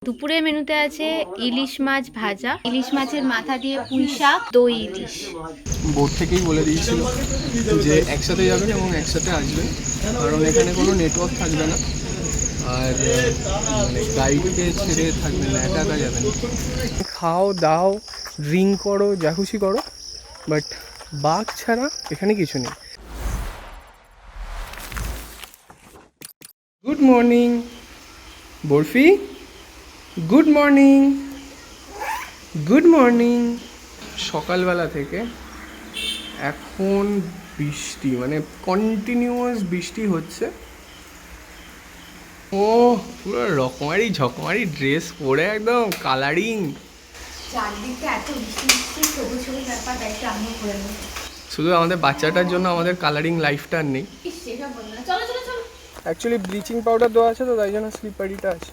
দুপুরের মেনুতে আছে ইলিশ মাছ ভাজা, ইলিশ মাছের মাথা দিয়ে পুঁই শাক, দই ইলিশ। বোর্ড থেকেই বলে দিয়েছিল যে একসাথে যাবেন এবং একসাথে আসবেন, কারণ এখানে কোনো নেটওয়ার্ক থাকবে না আর মানে গাইডকে ছেড়ে থাকবে না, একা একা যাবেন। খাও দাও, ড্রিঙ্ক করো, যা খুশি করো, বাট বাঘ ছাড়া এখানে কিছু নেই। Good morning barfi, good morning, good morning. সকালবেলা থেকে এখন বৃষ্টি, মানে কন্টিনিউয়াস বৃষ্টি হচ্ছে। ও পুরো রকমারি ঝকমারি ড্রেস পরে একদম কালারিং। শুধু আমাদের বাচ্চাটার জন্য আমাদের কালারিং লাইফটা আর নেই। অ্যাকচুয়ালি ব্লিচিং পাউডার দেওয়া আছে তো, তাই জন্য স্লিপারিটা আছে।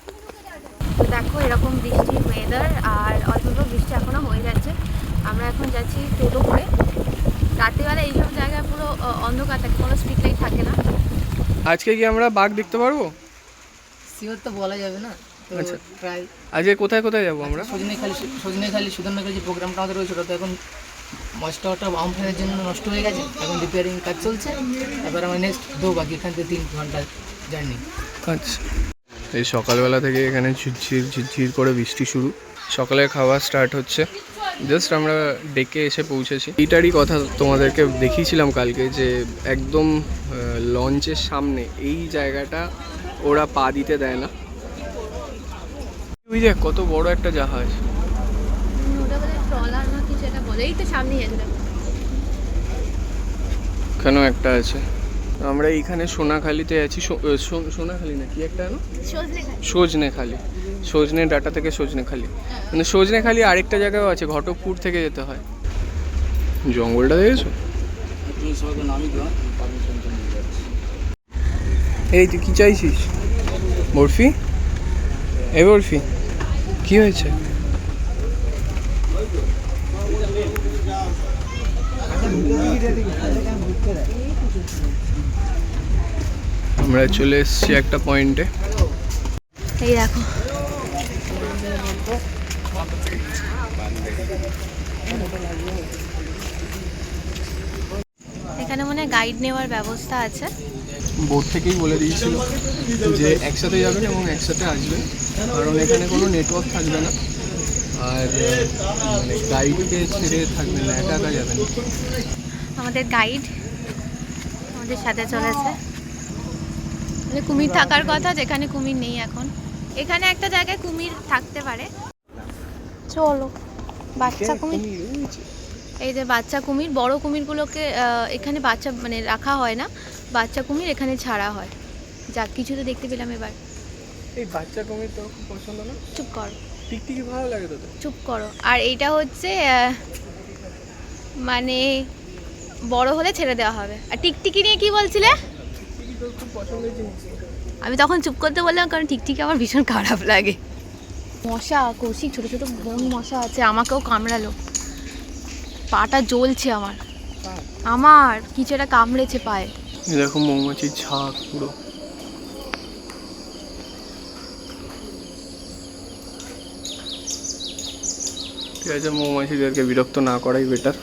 তো দেখো এরকম বৃষ্টি ওয়েদার, আর অল্প বৃষ্টি এখনো হয়ে যাচ্ছে। আমরা এখন যাচ্ছি টোটো করে। রাত্রিবেলা এইসব জায়গায় পুরো অন্ধকার থাকে, কোনো স্ট্রিট লাইট থাকে না। আজকে কি আমরা বাঘ দেখতে পারবো? শিওর তো বলা যাবে না। আচ্ছা, প্রায় আজকে কোথায় কোথায় যাবো আমরা? সজনেখালি সুন্দরনগরের যে প্রোগ্রামটা আমাদের রয়েছে, ওটা তো এখন মস্টারটা আমফানের জন্য নষ্ট হয়ে গেছে, এখন রিপেয়ারিং কাজ চলছে। তারপর আমার নেক্সট বাকি এখান থেকে 3 ঘন্টা জার্নি। আচ্ছা, এই সকালবেলা থেকে এখানে ঝিরঝির করে বৃষ্টি শুরু। সকালে খাওয়া স্টার্ট হচ্ছে, জাস্ট আমরা ডেকে এসে পৌঁছেছি। এইটারই কথা তোমাদেরকে দেখিয়েছিলাম কালকে, যে একদম লঞ্চের সামনে এই জায়গাটা ওরা পা দিতে দেয় না। ওই যে কত বড় একটা জাহাজ, এখানেও একটা আছে। আমরা এইখানে সোনাখালিতে আছি। সোনাখালি না কি একটা না, সজনেখালি, সজনে ডাটা থেকে সজনেখালি, মানে সজনেখালি আরেকটা জায়গাও আছে, ঘটকপুর থেকে যেতে হয়। জঙ্গলটা দেখেছো? এই তুই কি চাইছিস বরফি? এই বরফি কি হয়েছে? আমরা চলে এসেছি একটা পয়েন্টে। এই দেখো এখানে মনে হয় গাইড নেওয়ার ব্যবস্থা আছে। বোর্ড থেকেই বলে দিয়েছিল যে একসাথে যাবেন এবং একসাথে আসবেন, কারণ এখানে কোনো নেটওয়ার্ক থাকবে না আর মানে গাইডকে ছেড়ে থাকবে না, একা একা যাবেন। আমাদের গাইড আমাদের সাথে চলেছে। মানে কুমির থাকার কথা, যেখানে কুমির নেই এখন। এখানে একটা জায়গায় কুমির থাকতে পারে। চলো, বাচ্চা কুমির, এই যে বাচ্চা কুমির। বড় কুমিরগুলোকে এখানে বাচ্চা মানে রাখা হয় না, বাচ্চা কুমির এখানে ছাড়া হয়। যা কিছু তো দেখতে পেলাম এবার। এই বাচ্চা কুমির তো খুব পছন্দ না? চুপ করো, টিকটিকি ভালো লাগে তোদের? চুপ করো। আর এইটা হচ্ছে মানে বড় হলে ছেড়ে দেওয়া হবে। আর টিকটিকি নিয়ে কি বলছিলে? টিকটিকি তোর খুব পছন্দের জিনিস। আমি তখন চুপ করতে বললাম, কারণ টিকটিকি আমার ভীষণ খারাপ লাগে। মশা, কৌশিক, ছোট ছোট বন মশা আছে, আমাকেও কামড়ালো। পাটা জ্বলছে আমার কিছু একটা কামড়েছে পায়ে। দেখো মৌমাছির ঝাঁক পুরো। ঠিক আছে, মৌমাছিদেরকে বিরক্ত না করাই বেটার।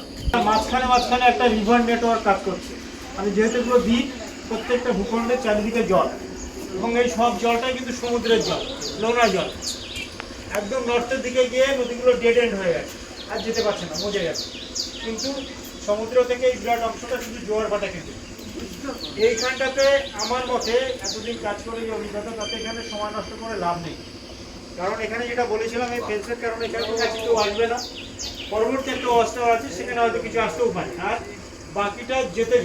মাঝখানে একটা রিভার নেটওয়ার্ক কাজ করছে। মানে যেহেতু এগুলো দ্বীপ, প্রত্যেকটা ভূখণ্ডের চারিদিকে জল, এবং এই সব জলটাই কিন্তু সমুদ্রের জল, নোনা জল। একদম নর্থের দিকে গিয়ে নদীগুলো ডেড এন্ড হয়ে গেছে, আর যেতে পারছে না, মজে গেছে। কিন্তু সমুদ্র থেকে এই বিরাট অংশটা শুধু জোয়ার ভাটা কিন্তু এইখানটাতে আমার মতে এতদিন কাজ করে এই অভিজ্ঞতা, তাতে এখানে সময় নষ্ট করে লাভ নেই। কারণ এখানে যেটা বলেছিলাম, এই ফেন্সের কারণে এখানে কেউ আসবে না। পরবর্তী একটা অবস্থা আছে, সেখানে হয়তো কিছু আসতেও পারে, আর বাকিটা যেতে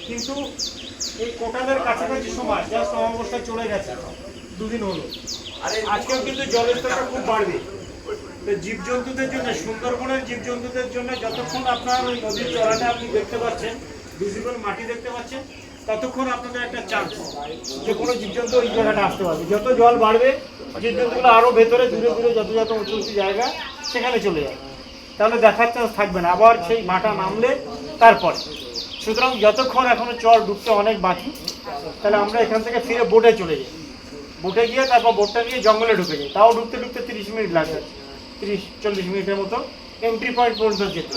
কিন্তু এই কোটালের কাছাকাছি সময় জাস্ট অবস্থা চলে গেছে, 2 দিন হলো। আজকেও কিন্তু জলের স্তরটা খুব বাড়বে। তো জীবজন্তুদের জন্য, সুন্দরবনের জীবজন্তুদের জন্য, যতক্ষণ আপনার ওই নদীর চড়াটা আপনি দেখতে পাচ্ছেন, ভিজিবল মাটি দেখতে পাচ্ছেন, ততক্ষণ আপনাদের একটা চান্স যে কোনো জীবজন্তু ওই জায়গাটা আসতে পারবে। যত জল বাড়বে, জীবজন্তুগুলো আরও ভেতরে দূরে দূরে যত উঁচু উঁচু জায়গা সেখানে চলে যাবে, তাহলে দেখার চান্স থাকবে না আবার সেই মাটা নামলে তারপরে। সুতরাং যতক্ষণ এখনো চর ঢুকতে অনেক বাকি, তাহলে আমরা এখান থেকে ফিরে বোটে চলে যাই। বোটে গিয়ে তারপর বোটটা নিয়ে জঙ্গলে ঢুকে যায়, তাও ঢুকতে ঢুকতে 30 মিনিট লাগে, 30-40 মিনিটের মতো এন্ট্রি পয়েন্ট পর্যন্ত যেতে।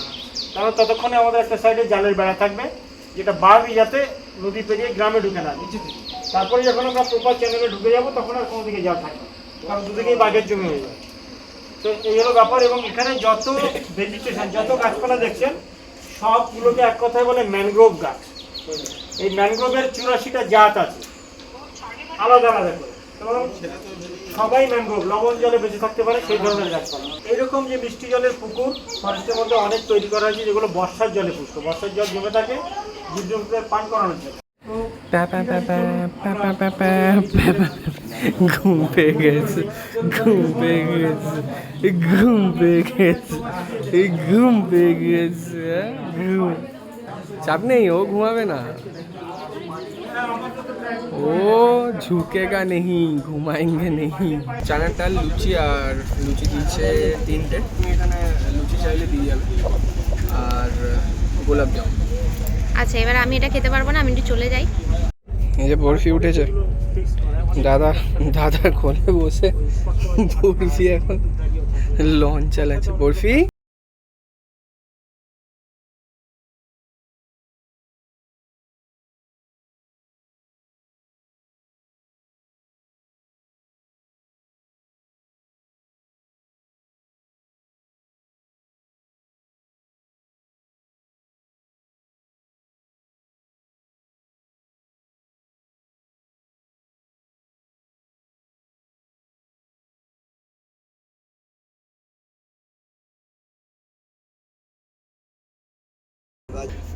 কারণ ততক্ষণে আমাদের একটা সাইডে জালের বেড়া থাকবে, যেটা বারবি যাতে নদী পেরিয়ে গ্রামে ঢুকে না নিচে থেকে। তারপরে যখন আমরা প্রপার চ্যানেলে ঢুকে যাবো তখন আর কোনো দিকে যাওয়া থাকবে, কারণ দুদিকেই বাঘের জমি হয়ে যাবে। তো এই হলো ব্যাপার। এবং এখানে যত ভেজিটেশন, যত গাছপালা দেখছেন সবগুলোকে এক কথায় বলে ম্যানগ্রোভ গাছ। এই ম্যানগ্রোভের 84টা জাত আছে আলাদা আলাদা করে, এবং সবাই ম্যানগ্রোভ লবণ জলে বেঁচে থাকতে পারে সেই ধরনের গাছপালা। এইরকম যে মিষ্টি জলের পুকুর ফরেস্টের মধ্যে অনেক তৈরি করা হয়েছে, যেগুলো বর্ষার জলে পুষ্ট, বর্ষার জল জমে থাকে জীবজন্তুদের পান করানোর জন্য। ঘুম পেয়ে গেছে, ঘুম পেয়ে গেছে, ঘুম পেয়ে গেছে, ঘুম পেয়ে গেছে। ঘুম, চাপ নেই, ও ঘুমাবে না, ও ঝুঁকেগা নেই, ঘুমাएंगे नहीं। চানার ডাল, লুচি, আর লুচি দিচ্ছে 3টে, তুমি এখানে লুচি চাইলে দিয়ে যাবে, আর গোলাপ জাম। আচ্ছা, এবার আমি এটা খেতে পারবো না, আমি একটু চলে যাই। এই যে বরফি উঠেছে, দাদা কোলে বসে বরফি এখন লঞ্চ চালাচ্ছে। বরফি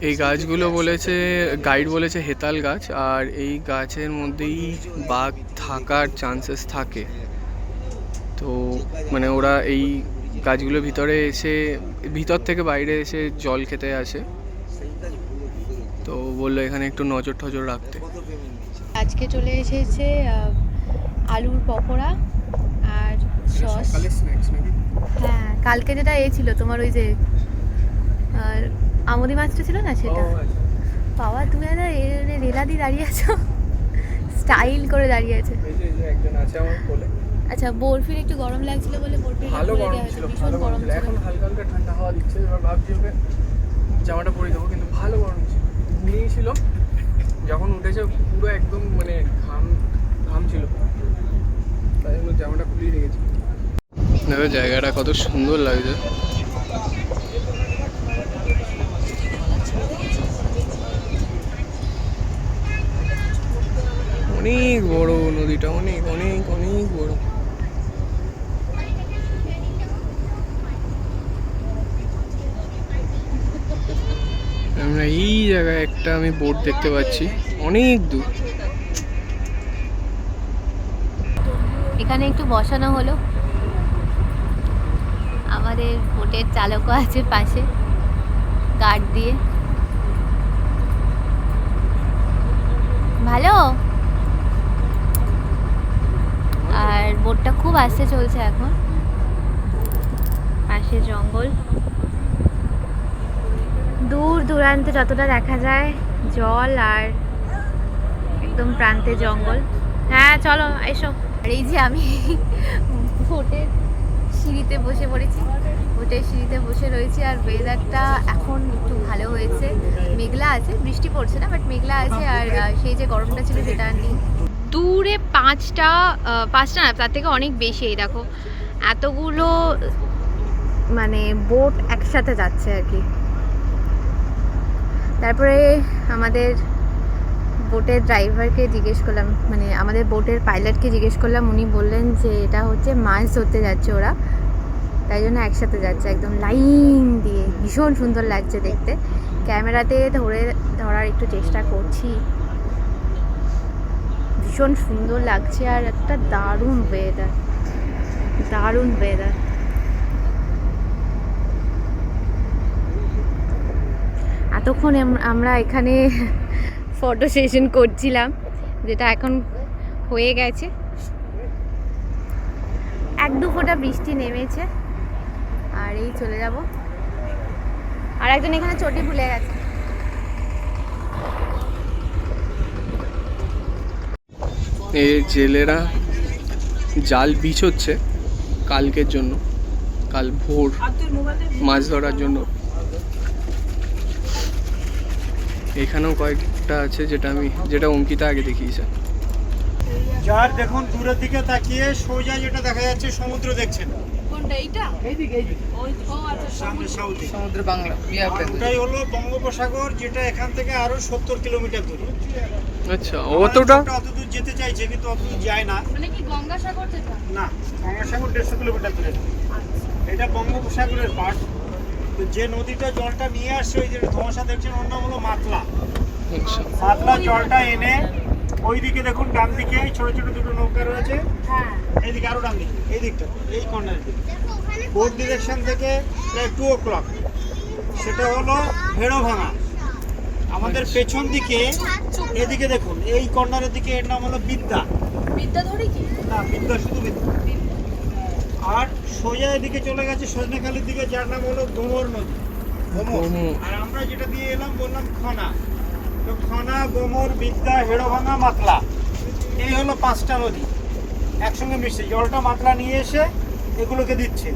এই গাছগুলো বলেছে, গাইড বলেছে হেতাল গাছ, আর এই গাছের মধ্যেই বাঘ থাকার চান্সেস থাকে। তো মানে ওরা এই গাছগুলোর ভিতরে এসে, ভিতর থেকে বাইরে এসে জল খেতে আসে, তো বললো এখানে একটু নজর টজর রাখতে। আজকে চলে এসেছে আলুর পকোড়া আর সস। হ্যাঁ, কালকে যেটা ছিল তোমার ওই যে আমুদি মাছটা ছিল না, সেটা বাবা তুমি রেলা দিয়ে দাঁড়িয়ে আছো, স্টাইল করে দাঁড়িয়ে আছে। আচ্ছা, বরফির একটু গরম লাগছিল বলে বরফি ভালো গরম ছিল, ভালো গরম ছিল। এখন হালকা হালকা ঠান্ডা হাওয়া দিচ্ছে, এবার ভাবছি ওকে জামাটা পরে দেবো, কিন্তু ভালো গরম ছিল, ঘুমিয়েই ছিল। যখন উঠেছে পুরো একদম মানে ঘাম ছিল, তাই জন্য জামাটা খুলেই রেখেছি। দেখো জায়গাটা কত সুন্দর লাগছে। অনেক বড় নদীটা, অনেক অনেক অনেক বড়। আমরা এই জায়গায় একটা আমি বোট দেখতে পাচ্ছি অনেক দূর। এখানে একটু বসানো হলো, আমাদের বোটের চালকও আছে পাশে গার্ড দিয়ে। ভালো, আর বোটটা খুব আস্তে চলছে এখন। পাশে জঙ্গল, দূর দূরান্তে যতটা দেখা যায় জল, আর একদম প্রান্তে জঙ্গল। হ্যাঁ চলো এসো। আর এই যে আমি বোটের সিঁড়িতে বসে পড়েছি, বোটের সিঁড়িতে বসে রয়েছি, আর ওয়েদারটা এখন একটু ভালো হয়েছে, মেঘলা আছে, বৃষ্টি পড়ছে না বাট মেঘলা আছে, আর সেই যে গরমটা ছিল সেটা আর নেই। দূরে পাঁচটা না, তার থেকে অনেক বেশি। এই দেখো এতগুলো মানে বোট একসাথে যাচ্ছে আর কি। তারপরে আমাদের বোটের ড্রাইভারকে জিজ্ঞেস করলাম, মানে আমাদের বোটের পাইলটকে জিজ্ঞেস করলাম, উনি বললেন যে এটা হচ্ছে মাছ ধরতে যাচ্ছে ওরা, তাই জন্য একসাথে যাচ্ছে একদম লাইন দিয়ে। ভীষণ সুন্দর লাগছে দেখতে, ক্যামেরাতে ধরার একটু চেষ্টা করছি, ভীষণ সুন্দর লাগছে। আর একটা দারুণ ওয়েদার, দারুণ ওয়েদার। এতক্ষণ আমরা এখানে ফটো সেশন করছিলাম, যেটা এখন হয়ে গেছে। 1-2 ফোঁটা বৃষ্টি নেমেছে, আর এই চলে যাব। আর একজন এখানে চটি ভুলে গেছে। এই জেলেরা জাল বিচ হচ্ছে কালকের জন্য, কাল ভোর মাছ ধরার জন্য। এখানেও কয়েকটা আছে যেটা অঙ্কিতা আগে দেখিয়েছে। যার দেখুন দূরের দিকে তাকিয়ে সোজা যেটা দেখা যাচ্ছে সমুদ্র দেখছেন, কোনটা এইটা? এইদিকে সামনে সাউথে। সমুদ্র বাংলা আর ওটাই হলো বঙ্গোপসাগর, যেটা এখান থেকে আরো 70 কিলোমিটার দূরে। আচ্ছা, অতটা অতদূর যেতে চাইছে কিন্তু অতদূর যায় না। মানে কি গঙ্গাসাগর যেটা? না, গঙ্গাসাগর 150 কিলোমিটার দূরে। এটা বঙ্গোপসাগরের পার্ট। তো যে নদীটা জলটা নিয়ে আসছে, ওই যে ধোঁয়াশা দেখছেন, ওর নাম হলো মাতলা। আচ্ছা মাতলা জলটা এনে ওইদিকে দেখুন ডান দিকে ছোট ছোট দুটো নৌকা রয়েছে, এইদিকে আরো ডান দিকে, এই দিকটা, এই কর্নার দিকে বোর্ড ডিরেকশন থেকে প্রায় 2 o'clock সেটা হলো ভেড়োভাঙা। আমাদের পেছন দিকে এদিকে দেখুন, এই কর্নারের দিকে এর নাম হলো বিদ্যা। বিদ্যাধরী কি? না, বিদ্যা শুধু বিদ্যা। আর সোজা এদিকে চলে গেছে সজনেখালির দিকে, যার নাম হলো গোমর নদী। আর আমরা যেটা দিয়ে এলাম বললাম খনা। তো খনা, গোমর, বিদ্যা, হেড়োভাঙা, মাতলা, এই হলো 5টা নদী একসঙ্গে মিশছে। জলটা মাতলা নিয়ে এসে এগুলোকে দিচ্ছে,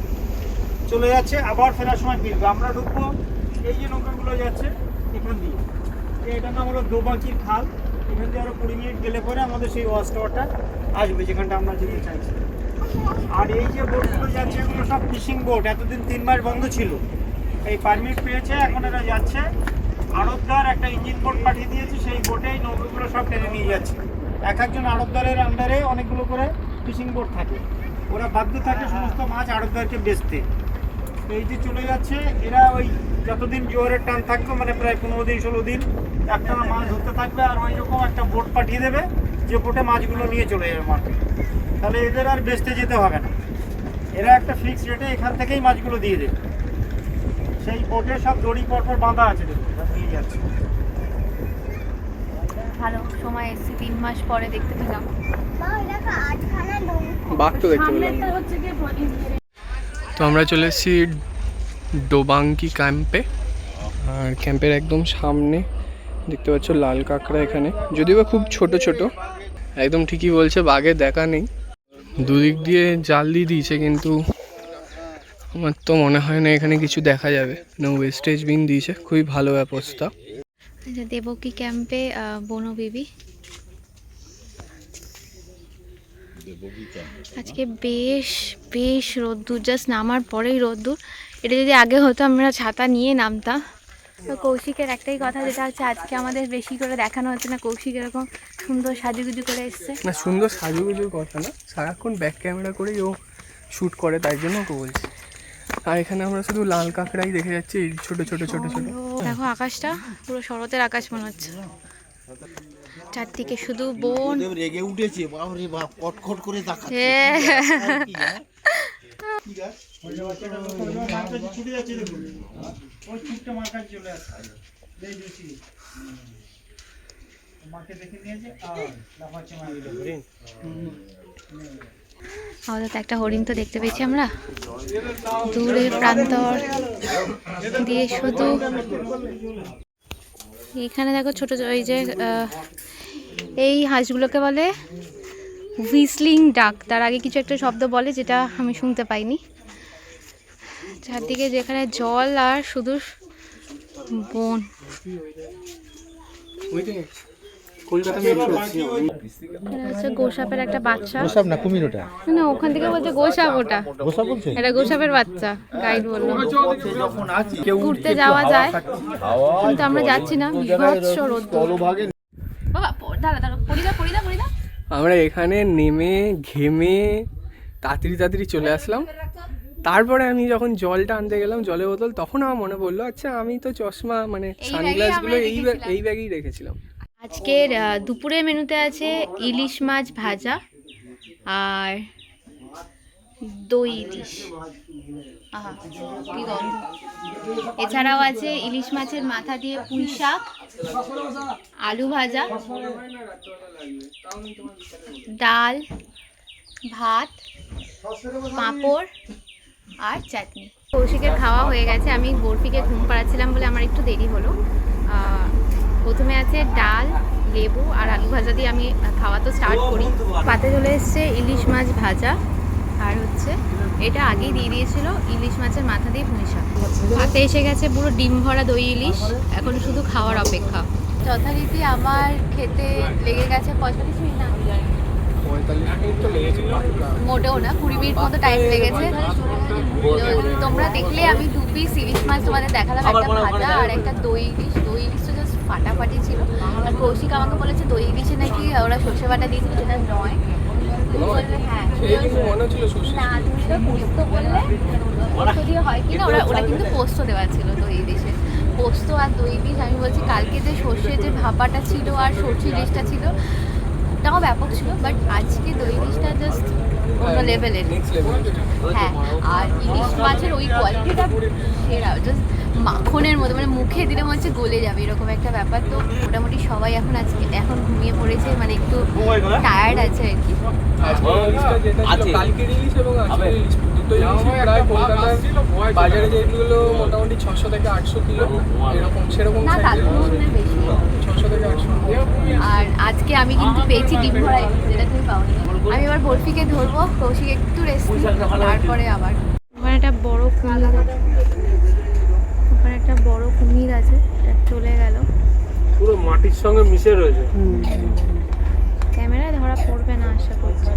চলে যাচ্ছে, আবার ফেরার সময় ফিরবে। আমরা ঢুকবো এই যে নৌকাগুলো যাচ্ছে এখান দিয়ে, এটার নাম হলো দোবাকির খাল। এখান দিয়ে আরো 20 মিনিট গেলে পরে আমাদের সেই ওয়াচ টাওয়ারটা আসবে, যেখানটা আমরা যেতে চাইছি। আর এই যে বোটগুলো যাচ্ছে এগুলো সব ফিশিং বোট। এতদিন 3 মাস বন্ধ ছিল, এই পারমিট পেয়েছে, এখন এরা যাচ্ছে। আড়তদার একটা ইঞ্জিন বোট পাঠিয়ে দিয়েছে, সেই বোটে এই নৌকাগুলো সব টেনে নিয়ে যাচ্ছে। একজন আড়তদারের আন্ডারে অনেকগুলো করে ফিশিং বোট থাকে, ওরা বাধ্য থাকে সমস্ত মাছ আড়তদারকে বেচতে। এই যে চলে যাচ্ছে এরা, ওই যতদিন জোয়ারের টান থাকবে, মানে প্রায় 15 দিন 16 দিন একটানা মাছ ধরতে থাকবে। আর ওই রকম একটা বোট পাঠিয়ে দেবে, যে বোটে মাছগুলো নিয়ে চলে যাবে মার্কেটে। তাহলে এদের আর বেচতে যেতে হবে না, এরা একটা ফিক্সড রেটে এখান থেকেই মাছগুলো দিয়ে দেবে। সেই বোটে সব দড়ি পরপর বাঁধা আছে, দেখুন নিয়ে যাচ্ছে। ভালো সময় এসেছি, 3 মাস পরে দেখতে পেলাম। বাঘ তো দেখতে পেলাম। তো আমরা চলে এসেছি ডোবাঙ্কি ক্যাম্পে, আর ক্যাম্পের একদম সামনে দেখতে পাচ্ছ লাল কাঁকড়া এখানে, যদিও বা খুব ছোট ছোট। একদম ঠিকই বলছে, বাঘের দেখা নেই। দুদিক দিয়ে জাল দিয়ে দিয়েছে, কিন্তু আমার তো মনে হয় না এখানে কিছু দেখা যাবে। নো ওয়েস্টেজ বিন দিয়েছে, খুবই ভালো ব্যবস্থা। দেবকী ক্যাম্পে বনবিবি। আজকে বেশ বেশ রোদ্দুর, জাস্ট নামার পরেই রোদ্দুর। এটা যদি আগে হতো আমরা ছাতা নিয়ে নামতাম। তো কৌশিকের একটাই কথা, যেটা হচ্ছে আজকে আমাদের বেশি করে দেখানো হচ্ছে না কৌশিক এরকম সুন্দর সাজুগুজু করে এসছে। না, সুন্দর সাজুগুজুর কথা না, সারাক্ষণ ব্যাক ক্যামেরা করেই ও শ্যুট করে, তাই জন্য ওকে বলছি। আর এখানে আমরা শুধু লাল কাঁকড়াই দেখে যাচ্ছি, এই ছোট ছোট ছোট ছোট। দেখো আকাশটা পুরো শরতের আকাশ মনে হচ্ছে, চারদিকে শুধু বন। রেগে উঠেছে, বাপরে বাপ, কটকট করে তাকাচ্ছে। ছুটে যাচ্ছে দেখুন, ওই ছুটটা মার কাছে চলে আসছে, মাকে দেখে নিয়েছে আর লাফাচ্ছে মার। আমাদের তো একটা হরিণ তো দেখতে পেয়েছি আমরা, দূরের প্রান্তর দিয়ে শুধু। এখানে দেখো ছোট ওই যে এই হাঁসগুলোকে বলে হুইসলিং ডাক। তার আগে কিছু একটা শব্দ বলে, যেটা আমি শুনতে পাইনি। চারদিকে যেখানে জল আর শুধু বন। গোসাপের একটা বাচ্চা, গোসাপ না কুমির, ওটা না ওখান থেকে বলছে গোসাপ, ওটা গোসাপ বলছে। এটা গোসাপের বাচ্চা। গাইড বললো ঘুরতে যাওয়া যায়, কিন্তু আমরা যাচ্ছি না, বিভৎস রোদ্দুর। বাবা দাঁড়া দাঁড়া, পড়ি দা। আমরা এখানে নেমে ঘেমে তাড়াতাড়ি চলে আসলাম। তারপরে আমি যখন জলটা আনতে গেলাম, জলের বোতল, তখন আমার মনে পড়লো, আচ্ছা আমি তো চশমা মানে সানগ্লাসগুলো এই ব্যাগেই রেখেছিলাম। আজকের দুপুরের মেনুতে আছে ইলিশ মাছ ভাজা আর দই ইলিশ। আহা কি গন্ধ। এছাড়াও আছে ইলিশ মাছের মাথা দিয়ে পুঁই শাক, আলু ভাজা, ডাল, ভাত, পাঁপড় আর চাটনি। কৌশিকের খাওয়া হয়ে গেছে, আমি বরফিকে ঘুম পাড়াচ্ছিলাম বলে আমার একটু দেরি হলো। প্রথমে আছে ডাল, লেবু আর আলু ভাজা দিয়ে আমি খাওয়া তো স্টার্ট করি। পাতে চলে এসছে ইলিশ মাছ ভাজা, আর হচ্ছে এটা আগেই দিয়ে দিয়েছিল ইলিশ মাছের মাথা দিয়ে পুঁই শাক। পাতে এসে গেছে পুরো ডিম ভরা দই ইলিশ, এখন শুধু খাওয়ার অপেক্ষা। যথারীতি আমার খেতে লেগে গেছে 45 মিনিট, না 45 মিনিট তো লেগেছে, মোটেও না, 20 মিনিট মতো টাইম লেগেছে। তোমরা দেখলে আমি 2 পিস ইলিশ মাছ তোমাদের দেখালাম, একটা ভাজা আর একটা দই ইলিশ। দই ইলিশ তো জাস্ট ফাটাফাটি ছিল। আর কৌশিক আমাকে বলেছে দই ইলিশে নাকি ওরা সর্ষে বাটা দিয়েছিল, যেটা নয়। হ্যাঁ না, তুমি তো পোস্ত বললে, পোস্ত দিয়ে হয় কিনা, ওরা কিন্তু পোস্ত দেওয়া ছিল দই ইলিশে। পোস্ত আর দই ইলিশ, আমি বলছি কালকে যে সর্ষে যে ভাপাটা ছিল আর সর্ষে ইলিশটা ছিল ওটাও ব্যাপক ছিল, বাট আজকে দই ইলিশটা জাস্ট অন্য লেভেলের। হ্যাঁ, আর ইলিশ মাছের ওই কোয়ালিটিটা সেরা, জাস্ট মাখনের মতো, মানে মুখে দিলে মনে হচ্ছে গলে যাবে এরকম একটা ব্যাপার। তো মোটামুটি সবাই এখন ঘুমিয়ে পড়েছে, মানে একটু টায়ার্ড আছে আর কি। কালকের ইলিশ এবং আজকের ইলিশ দুটো ইলিশই প্রায় কলকাতার বাজারে যেগুলো মোটামুটি 600 থেকে 800 কিলো এরকম, সেরকম না তার তুলনায় বেশি, 600 থেকে 800। আর আজকে আমি কিন্তু পেয়েছি ডিম ভরা ইলিশ, যেটা তুমি পাওনি। আমি এবার বরফিকে ধরবো, কৌশিক একটু রেস্ট, তারপরে আবার। ওখানে একটা বড় কুমির আছে, ওখানে একটা বড় কুমির আছে, এটা চলে গেল, পুরো মাটির সঙ্গে মিশে রয়েছে। ক্যামেরায় ধরা পড়বে না আশা করছি।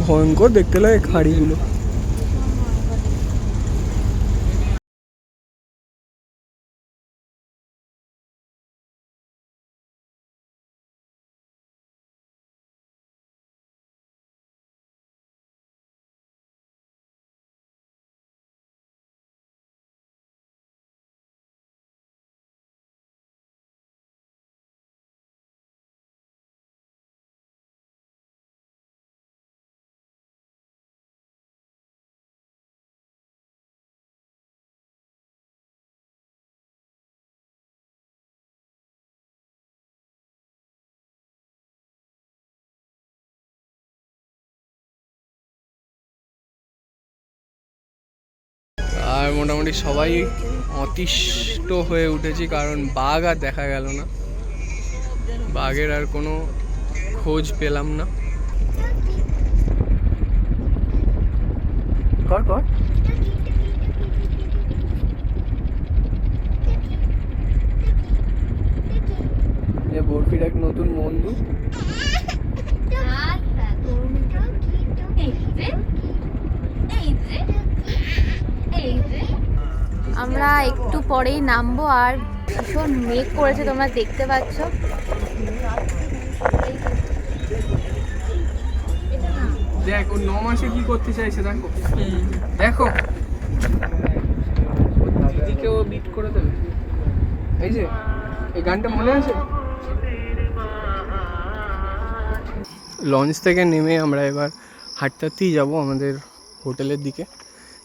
ভয়ঙ্কর দেখতে লাগে খাড়িগুলো। আর মোটামুটি সবাই অতিষ্ঠ হয়ে উঠেছি, কারণ বাঘ আর দেখা গেল না, বাঘের আর কোনো খোঁজ পেলাম না। কর কর এ বরফির এক নতুন বন্ধু। আমরা একটু পরেই নামবো, আর ভীষণ মেঘ করেছে, তোমরা দেখতে পাচ্ছ। দেখ ও 9 মাসে কি করতে চাইছে, দেখো দেখো, দিদিকে ও বিট করে দেবে। এই যে এই গানটা মনে আছে? লঞ্চ থেকে নেমে আমরা এবার হাঁটতেই যাব আমাদের হোটেলের দিকে।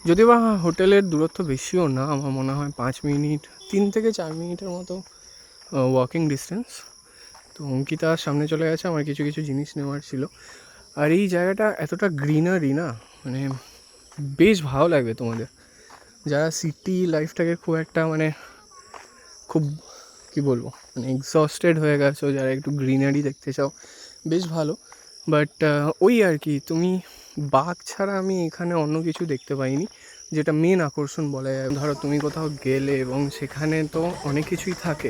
যদিও বা হোটেলের দূরত্ব বেশিও না, আমার মনে হয় 5 মিনিট, 3 থেকে 4 মিনিটের মতো ওয়াকিং ডিস্টেন্স। তো অঙ্কিতা সামনে চলে গেছে, আমার কিছু কিছু জিনিস নেওয়ার ছিল। আর এই জায়গাটা এতটা গ্রিনারি না, মানে বেশ ভালো লাগবে তোমাদের যারা সিটি লাইফটাকে খুব একটা মানে খুব কী বলবো, মানে এক্সস্টেড হয়ে গেছো, যারা একটু গ্রিনারি দেখতে চাও, বেশ ভালো। বাট ওই আর কি, তুমি বাঘ ছাড়া আমি এখানে অন্য কিছু দেখতে পাইনি, যেটা মেন আকর্ষণ বলা যায়। ধরো তুমি কোথাও গেলে এবং সেখানে তো অনেক কিছুই থাকে,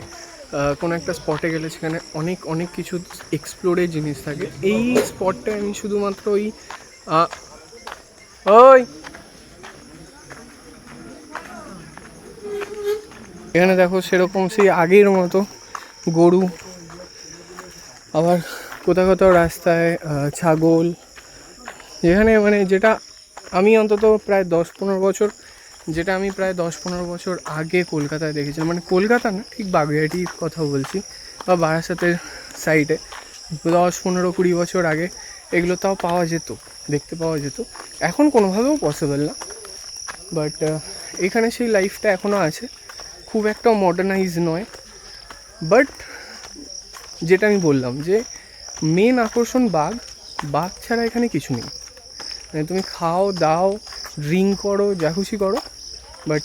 কোনো একটা স্পটে গেলে সেখানে অনেক অনেক কিছু এক্সপ্লোরের জিনিস থাকে। এই স্পটটায় আমি শুধুমাত্র ওই এখানে দেখো সেরকম সেই আগের মতো গরু, আবার কোথাও কোথাও রাস্তায় ছাগল, যেখানে মানে যেটা আমি অন্তত প্রায় 10-15 বছর, যেটা আমি প্রায় 10-15 বছর আগে কলকাতায় দেখেছিলাম, মানে কলকাতা না, ঠিক বাগুইআটির কথা বলছি, বা বারাসাতের সাইডে 10-15-20 বছর আগে এগুলো তাও পাওয়া যেত, দেখতে পাওয়া যেত। এখন কোনোভাবেও পসিবল না, বাট এখানে সেই লাইফটা এখনও আছে, খুব একটা মডার্নাইজ নয়। বাট যেটা আমি বললাম যে মেন আকর্ষণ বাঘ ছাড়া এখানে কিছু নেই। মানে তুমি খাও দাও ড্রিঙ্ক করো যা খুশি করো, বাট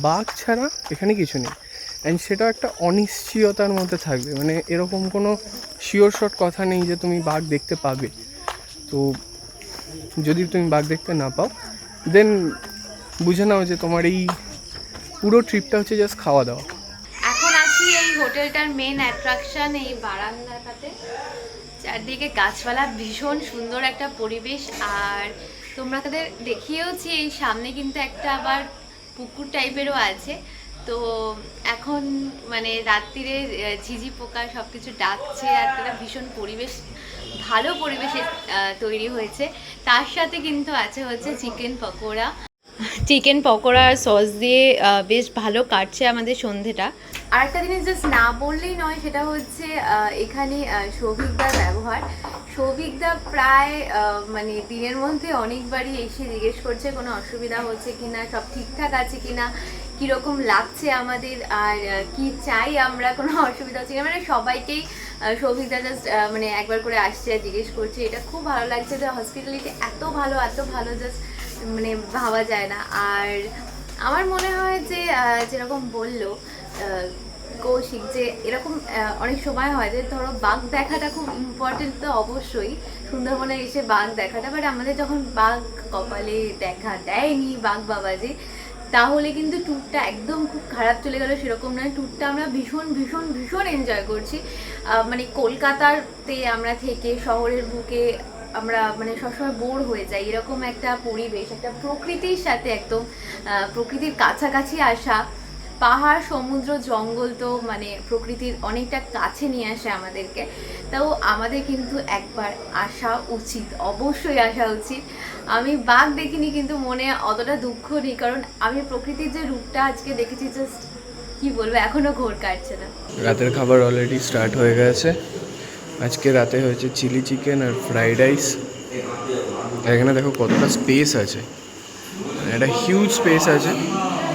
বাঘ ছাড়া এখানে কিছু নেই। অ্যান্ড সেটা একটা অনিশ্চয়তার মধ্যে থাকবে, মানে এরকম কোনো শিওর শট কথা নেই যে তুমি বাঘ দেখতে পাবে। তো যদি তুমি বাঘ দেখতে না পাও দেন বুঝে নাও যে তোমার এই পুরো ট্রিপটা হচ্ছে জাস্ট খাওয়া দাওয়া। এখন আছি এই হোটেলটার মেন অ্যাট্রাকশন এই বারান্দাটাতে, চারদিকে গাছপালা, ভীষণ সুন্দর একটা পরিবেশ। আর তোমাদের দেখিয়েওছি এই সামনে কিন্তু একটা আবার পুকুর টাইপেরও আছে। তো এখন মানে রাত্রিরে ঝিঝি পোকা সব কিছু ডাকছে, আর একটা ভীষণ পরিবেশ, ভালো পরিবেশে তৈরি হয়েছে। তার সাথে কিন্তু আছে হচ্ছে চিকেন পকোড়া। চিকেন পকোড়া আর সস দিয়ে বেশ ভালো কাটছে আমাদের সন্ধেটা। আর একটা জিনিস জাস্ট না বললেই নয়, সেটা হচ্ছে এখানে সৌভিকদার ব্যবহার। সৌভিকদা প্রায় মানে দিনের মধ্যে অনেকবারই এসে জিজ্ঞেস করছে কোনো অসুবিধা হচ্ছে কিনা, সব ঠিকঠাক আছে কিনা, কীরকম লাগছে আমাদের, আর কি চাই আমরা, কোনো অসুবিধা হচ্ছে কিনা। মানে সবাইকেই সৌভিকদা জাস্ট মানে একবার করে আসছে আর জিজ্ঞেস করছে। এটা খুব ভালো লাগছে যে হসপিটালিটি এত ভালো জাস্ট মানে ভাবা যায় না। আর আমার মনে হয় যে যেরকম বললো কৌশিক, যে এরকম অনেক সময় হয় যে ধরো বাঘ দেখাটা খুব ইম্পর্টেন্ট, তো অবশ্যই সুন্দরবনে এসে বাঘ দেখাটা, বাট আমাদের যখন বাঘ কপালে দেখা দেয়নি বাঘ বাবাজি, তাহলে কিন্তু ট্যুরটা একদম খুব খারাপ চলে গেল সেরকম নয়। ট্যুরটা আমরা ভীষণ ভীষণ ভীষণ এনজয় করছি। মানে কলকাতাতে আমরা থেকে শহরের বুকে আমরা মানে সবসময় বোর হয়ে যাই, এরকম একটা পরিবেশ, একটা প্রকৃতির সাথে একদম প্রকৃতির কাছাকাছি আসা, পাহাড় সমুদ্র জঙ্গল তো মানে প্রকৃতির অনেকটা কাছে নিয়ে আসে আমাদেরকে। তাও আমাদের কিন্তু একবার আসা উচিত, অবশ্যই আসা উচিত। আমি বাঘ দেখিনি কিন্তু মনে অতটা দুঃখ নেই, কারণ আমি প্রকৃতির যে রূপটা আজকে দেখেছি, জাস্ট কি বলবো, এখনো ঘোর কাটছে না। রাতের খাবার অলরেডি স্টার্ট হয়ে গেছে। আজকে রাতে হয়েছে চিলি চিকেন আর ফ্রাইড রাইস। এখানে দেখো কতটা স্পেস আছে, একটা হিউজ স্পেস আছে,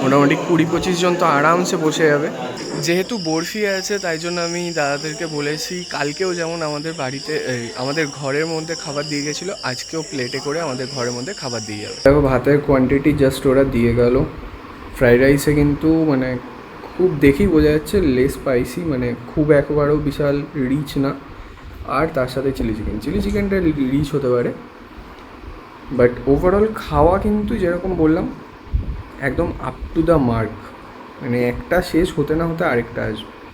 মোটামুটি 20-25 জন তো আরামসে বসে যাবে। যেহেতু বরফি আছে তাই জন্য আমি দাদাদেরকে বলেছি কালকেও যেমন আমাদের বাড়িতে আমাদের ঘরের মধ্যে খাবার দিয়ে গেছিলো, আজকেও প্লেটে করে আমাদের ঘরের মধ্যে খাবার দিয়ে যাবে। দেখো ভাতের কোয়ান্টিটি জাস্ট ওরা দিয়ে গেল। ফ্রাইড রাইসে কিন্তু মানে খুব দেখেই বোঝা যাচ্ছে লেস স্পাইসি, মানে খুব একবারও বিশাল রিচ না। আর তার সাথে চিলি চিকেনটা রিচ হতে পারে, বাট ওভারঅল খাওয়া কিন্তু যেরকম বললাম একদম আপ টু দ্য মার্ক। মানে একটা শেষ হতে না হতে আরেকটা আসবে।